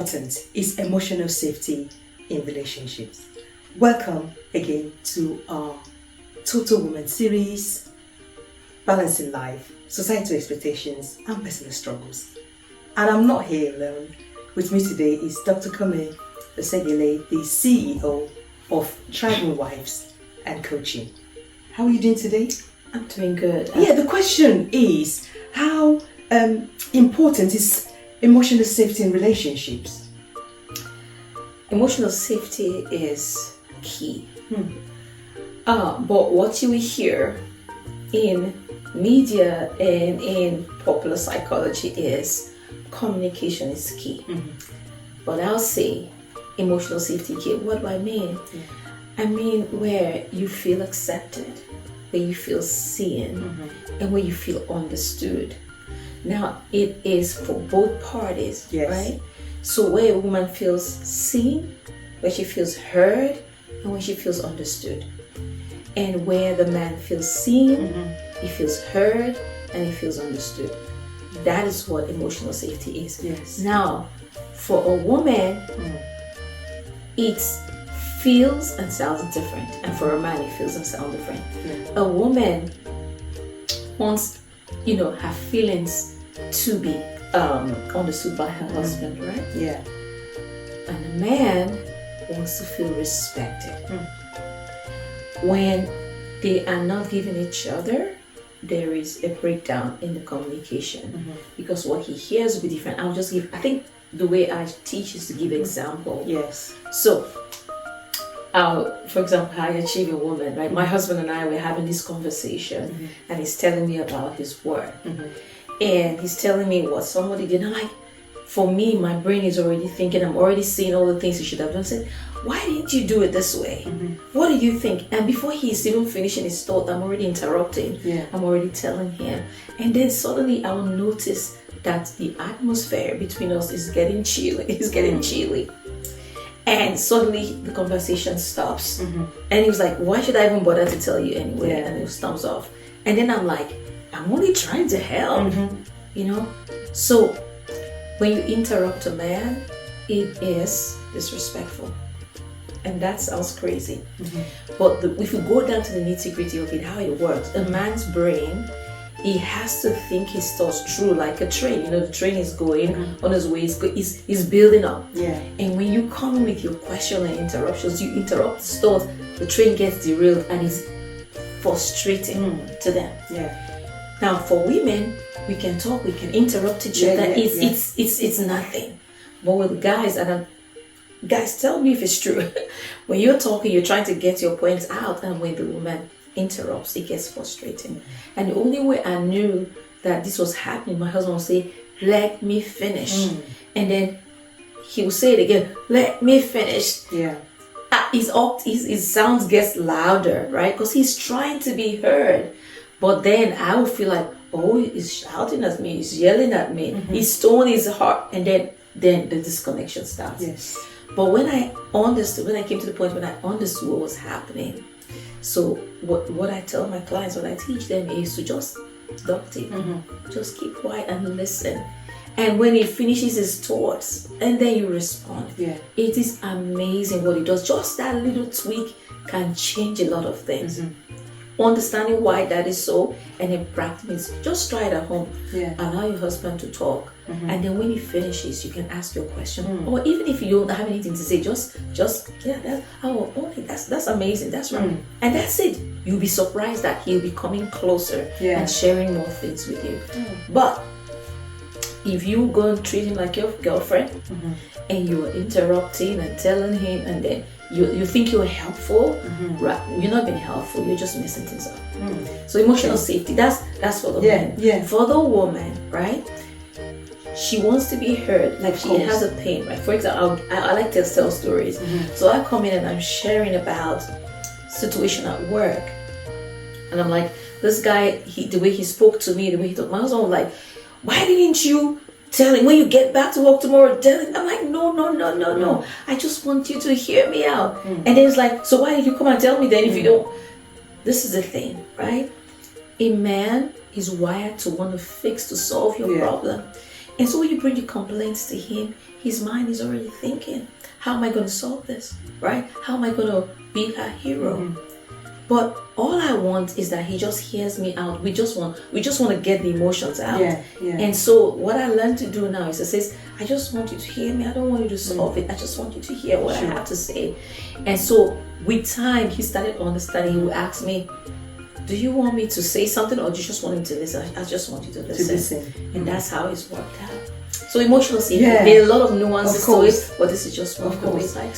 important is emotional safety in relationships? Welcome again to our Total Woman series, Balancing Life, Societal Expectations and Personal Struggles. And I'm not here alone. With me today is Dr. Kome Osegele, the CEO of Thriving Wives and Coaching. How are you doing today? I'm doing good. The question is, how important is emotional safety in relationships? Emotional safety is key. But what you will hear in media and in popular psychology is communication is key. But I'll say emotional safety key. What do I mean? I mean where you feel accepted, where you feel seen, and where you feel understood. Now, it is for both parties, right? So where a woman feels seen, where she feels heard, and where she feels understood. And where the man feels seen, he feels heard, and he feels understood. That is what emotional safety is. Yes. Now, for a woman, it feels and sounds different. And for a man, it feels and sounds different. Yeah. A woman wants, her feelings to be understood by her husband, right? Yeah. And a man wants to feel respected. When they are not giving each other, there is a breakdown in the communication because what he hears will be different. I think the way I teach is to give example. Yes. So, for example, I achieve a woman, right? My husband and I were having this conversation and he's telling me about his work. And he's telling me what somebody did. And I'm like, for me, my brain is already thinking, I'm already seeing all the things he should have done. I said, why didn't you do it this way? What do you think? And before he's even finishing his thought, I'm already interrupting. Yeah. I'm already telling him. And then suddenly I will notice that the atmosphere between us is getting chilly. It's getting chilly. And suddenly the conversation stops. And he was like, why should I even bother to tell you anyway? Yeah. And it thumbs off. And then I'm like, I'm only trying to help. So when you interrupt a man, it is disrespectful. And that sounds crazy. But if you go down to the nitty-gritty of it, how it works, a man's brain, he has to think his thoughts through like a train. The train is going on his way, is building up. Yeah. And when you come in with your question and interruptions, you interrupt his thoughts, the train gets derailed and it's frustrating to them. Yeah. Now for women, we can talk, we can interrupt each other. It's nothing. But with guys, guys, tell me if it's true. When you're talking, you're trying to get your points out, and when the woman interrupts, it gets frustrating. And the only way I knew that this was happening, my husband would say, let me finish. And then he would say it again, let me finish. Yeah. His sounds gets louder, right? Because he's trying to be heard. But then I would feel like, oh, he's shouting at me, he's yelling at me, his tone is hard, and then the disconnection starts. Yes. But when I came to the point when I understood what was happening, so what I tell my clients, what I teach them is to just duct it, just keep quiet and listen. And when he finishes his thoughts, and then you respond. Yeah. It is amazing what it does. Just that little tweak can change a lot of things. Understanding why that is so, and in practice, just try it at home. Yeah. Allow your husband to talk, and then when he finishes, you can ask your question, or even if you don't have anything to say, just that's amazing, that's right, and that's it. You'll be surprised that he'll be coming closer and sharing more things with you. But if you go and treat him like your girlfriend, and you're interrupting and telling him, and then you think you're helpful, right? You're not being helpful, you're just messing things up. So emotional safety, that's for the man. Yeah. For the woman, right? She wants to be heard, like she has a pain, right? For example, I like to tell stories. So I come in and I'm sharing about situation at work, and I'm like, this guy, the way he spoke to me, the way he talked, my husband was like, why didn't you tell him when you get back to work tomorrow? Tell him. I'm like, no. I just want you to hear me out. And then it's like, so why did you come and tell me then if you don't? This is the thing, right? A man is wired to want to fix, to solve your problem. And so when you bring your complaints to him, his mind is already thinking, how am I going to solve this, right? How am I going to be her hero? But all I want is that he just hears me out. We just want to get the emotions out. And so what I learned to do now is to say, I just want you to hear me. I don't want you to solve it. I just want you to hear what I have to say. And so with time, he started understanding. He would ask me, do you want me to say something, or do you just want him to listen? I just want you to listen. And that's how it's worked out. So emotional safety, there are a lot of nuances to it, but this is just one of the ways I